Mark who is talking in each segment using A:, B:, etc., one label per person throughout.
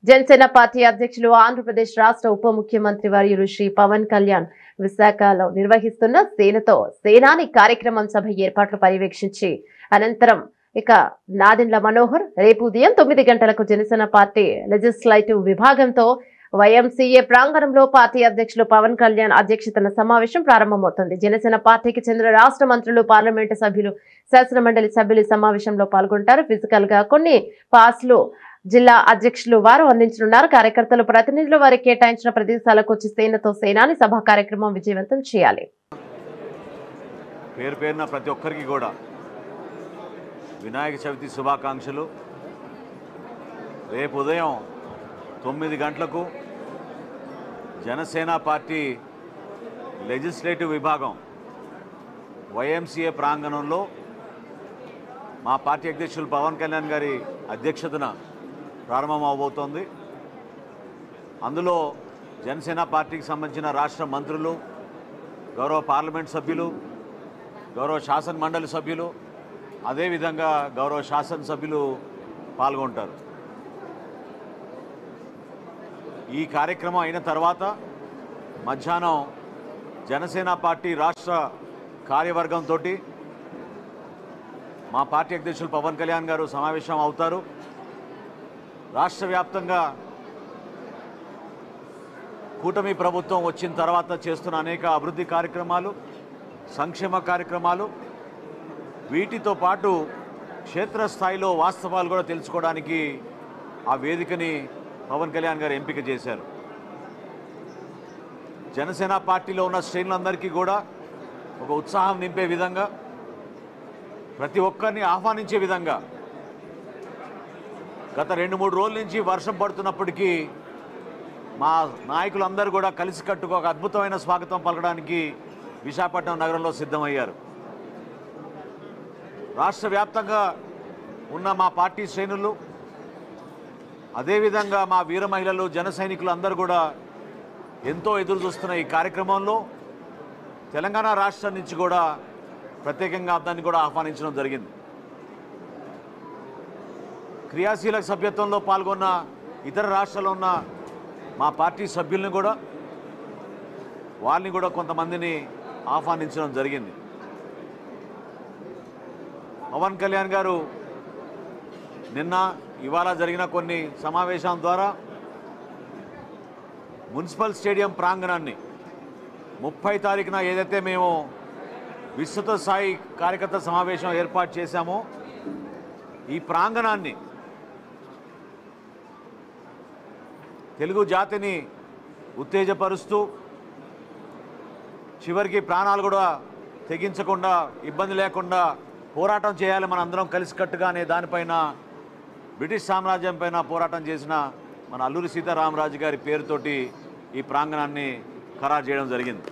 A: Janasena party అధ్యక్షులు ఆంధ్రప్రదేశ్ రాష్ట్ర ఉప ముఖ్యమంత్రి వర్యులు శ్రీ పవన్ కళ్యాణ్ విశాఖలో నిర్వహిస్తున్న సేనతో సేనాని కార్యక్రమం సభ ఏర్పాట్లు పర్యవేక్షించి అనంతరం నాదెండ్ల మనోహర్ రేపు ఉదయం 9 గంటలకు జనసేన పార్టీ లెజిస్లేటివ్ విభాగంతో వైఎంసీఏ ప్రాంగణంలో పార్టీ అధ్యక్షులు పవన్ కళ్యాణ్ అధ్యక్షతన సమావేశం ప్రారంభమవుతుంది. జనసేన పార్టీకి చెందిన రాష్ట్ర మంత్రులు, పార్లమెంటు సభ్యులు, శాసనమండలి సభ్యులు సమావేశంలో పాల్గొంటారు. ఫిజికల్ గా కొన్ని పాస్లు జిల్లా అధ్యక్షులు వారు అందించనున్నారు. కార్యకర్తలు, ప్రతినిధులు వారికి కేటాయించిన ప్రదేశాలకు వచ్చి సేనతో సేనాని సభా కార్యక్రమం విజయవంతం చేయాలి.
B: పేరు పేరున ప్రతి ఒక్కరికి కూడా వినాయక చవితి శుభాకాంక్షలు. రేపు ఉదయం 9 గంటలకు జనసేన పార్టీ లెజిస్లేటివ్ విభాగం వైఎంసీఏ ప్రాంగణంలో మా పార్టీ అధ్యక్షులు పవన్ కళ్యాణ్ గారి అధ్యక్షతన ప్రారంభం అవబోతోంది. అందులో జనసేన పార్టీకి సంబంధించిన రాష్ట్ర మంత్రులు, గౌరవ పార్లమెంట్ సభ్యులు, గౌరవ శాసన మండలి సభ్యులు, అదేవిధంగా గౌరవ శాసనసభ్యులు పాల్గొంటారు. ఈ కార్యక్రమం అయిన తర్వాత మధ్యాహ్నం జనసేన పార్టీ రాష్ట్ర కార్యవర్గంతో మా పార్టీ అధ్యక్షులు పవన్ కళ్యాణ్ గారు సమావేశం అవుతారు. రాష్ట్ర వ్యాప్తంగా కూటమి ప్రభుత్వం వచ్చిన తర్వాత చేస్తున్న అనేక అభివృద్ధి కార్యక్రమాలు, సంక్షేమ కార్యక్రమాలు, వీటితో పాటు క్షేత్రస్థాయిలో వాస్తవాలు కూడా తెలుసుకోవడానికి ఆ వేదికని పవన్ కళ్యాణ్ గారు ఎంపిక చేశారు. జనసేన పార్టీలో ఉన్న శ్రేణులందరికీ కూడా ఒక ఉత్సాహం నింపే విధంగా, ప్రతి ఒక్కరిని ఆహ్వానించే విధంగా గత 2-3 రోజుల నుంచి వర్షం పడుతున్నప్పటికీ మా నాయకులందరూ కూడా కలిసికట్టుగా ఒక అద్భుతమైన స్వాగతం పలకడానికి విశాఖపట్నం నగరంలో సిద్ధమయ్యారు. రాష్ట్ర వ్యాప్తంగా ఉన్న మా పార్టీ శ్రేణులు, అదేవిధంగా మా వీర మహిళలు, జన సైనికులు అందరూ కూడా ఎంతో ఎదురు చూస్తున్న ఈ కార్యక్రమంలో తెలంగాణ రాష్ట్రం నుంచి కూడా ప్రత్యేకంగా దాన్ని కూడా ఆహ్వానించడం జరిగింది. క్రియాశీలక సభ్యత్వంలో పాల్గొన్న ఇతర రాష్ట్రాల్లో ఉన్న మా పార్టీ సభ్యుల్ని కూడా, వాళ్ళని కూడా కొంతమందిని ఆహ్వానించడం జరిగింది. పవన్ కళ్యాణ్ గారు నిన్న ఇవాళ జరిగిన కొన్ని సమావేశాల ద్వారా మున్సిపల్ స్టేడియం ప్రాంగణాన్ని 30 తారీఖున ఏదైతే మేము విస్తృత స్థాయి కార్యకర్త సమావేశం ఏర్పాటు చేశామో, ఈ ప్రాంగణాన్ని తెలుగు జాతిని ఉత్తేజపరుస్తూ చివరికి ప్రాణాలు కూడా తెగించకుండా, ఇబ్బంది లేకుండా పోరాటం చేయాలి మన అందరం కలిసికట్టుగా అనే దానిపైన బ్రిటిష్ సామ్రాజ్యం పైన పోరాటం చేసిన మన అల్లూరి సీతారామరాజు గారి పేరుతోటి ఈ ప్రాంగణాన్ని ఖరారు చేయడం జరిగింది.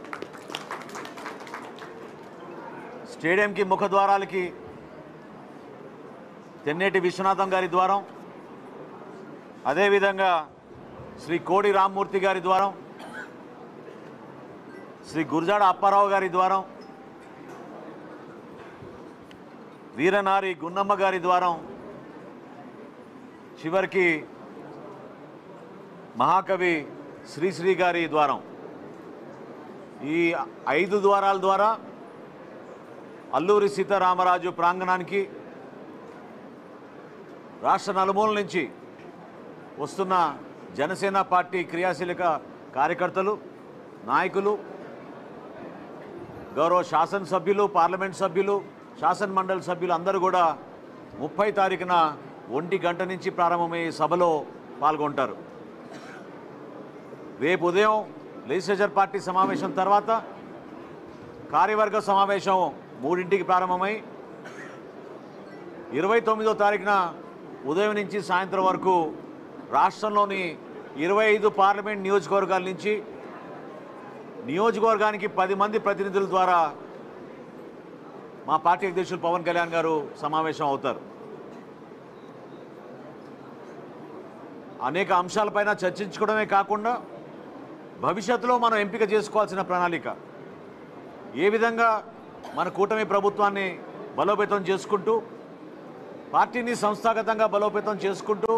B: స్టేడియంకి ముఖద్వారాలకి తెన్నేటి విశ్వనాథం గారి ద్వారం, అదేవిధంగా శ్రీ కోడి రామ్మూర్తి గారి ద్వారం, శ్రీ గురజాడ అప్పారావు గారి ద్వారం, వీరనారి గున్నమ్మ గారి ద్వారం, చివరికి మహాకవి శ్రీశ్రీ గారి ద్వారం, ఈ 5 ద్వారాల ద్వారా అల్లూరి సీతారామరాజు ప్రాంగణానికి రాష్ట్ర నలుమూల నుంచి వస్తున్న జనసేన పార్టీ క్రియాశీలక కార్యకర్తలు, నాయకులు, గౌరవ శాసనసభ్యులు, పార్లమెంట్ సభ్యులు, శాసన మండలి సభ్యులు అందరూ కూడా 30 తారీఖున 1 గంట నుంచి ప్రారంభమయ్యే సభలో పాల్గొంటారు. రేపు ఉదయం లెజిస్లేచర్ పార్టీ సమావేశం తర్వాత కార్యవర్గ సమావేశం 3ంటికి ప్రారంభమై 29వ తారీఖున ఉదయం నుంచి సాయంత్రం వరకు రాష్ట్రంలోని 25 పార్లమెంట్ నియోజకవర్గాల నుంచి నియోజకవర్గానికి 10 మంది ప్రతినిధుల ద్వారా మా పార్టీ అధ్యక్షులు పవన్ కళ్యాణ్ గారు సమావేశం అవుతారు. అనేక అంశాలపైన చర్చించుకోవడమే కాకుండా భవిష్యత్తులో మనం ఎంపిక చేసుకోవాల్సిన ప్రణాళిక, ఏ విధంగా మన కూటమి ప్రభుత్వాన్ని బలోపేతం చేసుకుంటూ, పార్టీని సంస్థాగతంగా బలోపేతం చేసుకుంటూ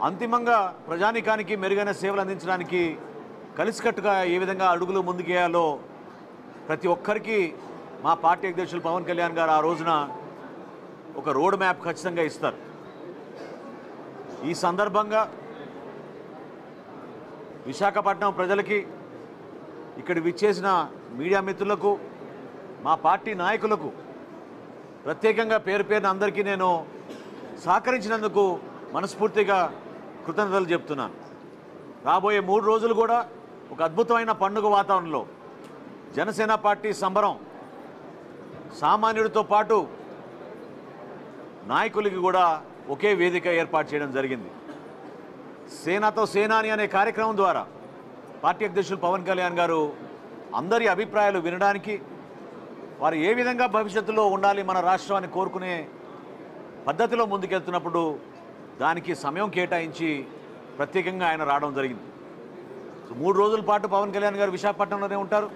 B: అంతిమంగా ప్రజానికానికి మెరుగైన సేవలు అందించడానికి కలిసికట్టుగా ఏ విధంగా అడుగులు ముందుకేయాలో ప్రతి ఒక్కరికి మా పార్టీ అధ్యక్షులు పవన్ కళ్యాణ్ గారు ఆ రోజున ఒక రోడ్ మ్యాప్ ఖచ్చితంగా ఇస్తారు. ఈ సందర్భంగా విశాఖపట్నం ప్రజలకి, ఇక్కడ విచ్చేసిన మీడియా మిత్రులకు, మా పార్టీ నాయకులకు ప్రత్యేకంగా పేరు పేరున అందరికీ నేను సహకరించినందుకు మనస్ఫూర్తిగా కృతజ్ఞతలు చెప్తున్నాను. రాబోయే 3 రోజులు కూడా ఒక అద్భుతమైన పండుగ వాతావరణంలో జనసేన పార్టీ సంబరం సామాన్యుడితో పాటు నాయకులకి కూడా ఒకే వేదిక ఏర్పాటు చేయడం జరిగింది. సేనతో సేనాని అనే కార్యక్రమం ద్వారా పార్టీ అధ్యక్షులు పవన్ కళ్యాణ్ గారు అందరి అభిప్రాయాలు వినడానికి, వారు ఏ విధంగా భవిష్యత్తులో ఉండాలి మన రాష్ట్రాన్ని కోరుకునే పద్ధతిలో ముందుకెళ్తున్నప్పుడు దానికి సమయం కేటాయించి ప్రత్యేకంగా ఆయన రావడం జరిగింది. 3 రోజుల పాటు పవన్ కళ్యాణ్ గారు విశాఖపట్నంలోనే ఉంటారు.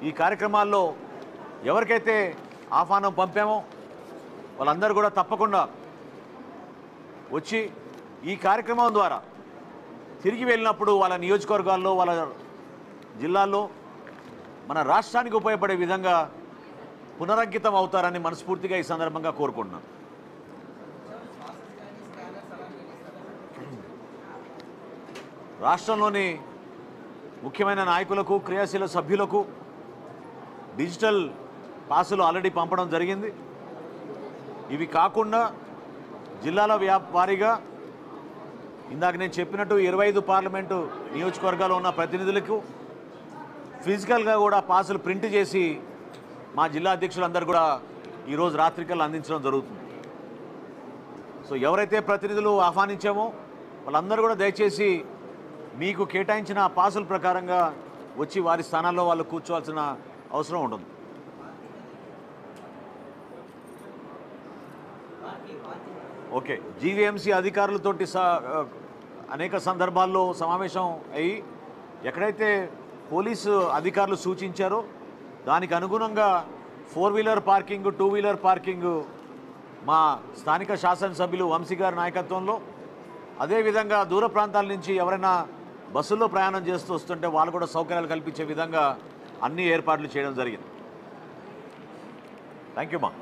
B: ఈ కార్యక్రమాల్లో ఎవరికైతే ఆహ్వానం పంపామో వాళ్ళందరూ కూడా తప్పకుండా వచ్చి ఈ కార్యక్రమం ద్వారా తిరిగి వెళ్ళినప్పుడు వాళ్ళ నియోజకవర్గాల్లో, వాళ్ళ జిల్లాల్లో మన రాష్ట్రానికి ఉపయోగపడే విధంగా పునరంకితం అవుతారని మనస్ఫూర్తిగా ఈ సందర్భంగా కోరుకుంటున్నాను. రాష్ట్రంలోని ముఖ్యమైన నాయకులకు, క్రియాశీల సభ్యులకు డిజిటల్ పాసులు ఆల్రెడీ పంపడం జరిగింది. ఇవి కాకుండా జిల్లాల వారీగా ఇందాక నేను చెప్పినట్టు 25 పార్లమెంటు నియోజకవర్గాల్లో ఉన్న ప్రతినిధులకు ఫిజికల్గా కూడా పాసులు ప్రింట్ చేసి మా జిల్లా అధ్యక్షులందరూ కూడా ఈరోజు రాత్రికల్లా అందించడం జరుగుతుంది. సో ఎవరైతే ప్రతినిధులు ఆహ్వానించామో వాళ్ళందరూ కూడా దయచేసి మీకు కేటాయించిన పాసుల ప్రకారంగా వచ్చి వారి స్థానాల్లో వాళ్ళు కూర్చోవాల్సిన అవసరం ఉంటుంది. ఓకే, జీవీఎంసీ అధికారులతోటి అనేక సందర్భాల్లో సమావేశం అయ్యి ఎక్కడైతే పోలీసు అధికారులు సూచించారో దానికి అనుగుణంగా 4 వీలర్ పార్కింగ్, 2 వీలర్ పార్కింగ్ మా స్థానిక శాసనసభ్యులు వంశీ గారి నాయకత్వంలో, అదేవిధంగా దూర ప్రాంతాల నుంచి ఎవరైనా బస్సుల్లో ప్రయాణం చేస్తూ వస్తుంటే వాళ్ళు కూడా సౌకర్యాలు కల్పించే విధంగా అన్ని ఏర్పాట్లు చేయడం జరిగింది. థ్యాంక్ యూ మా.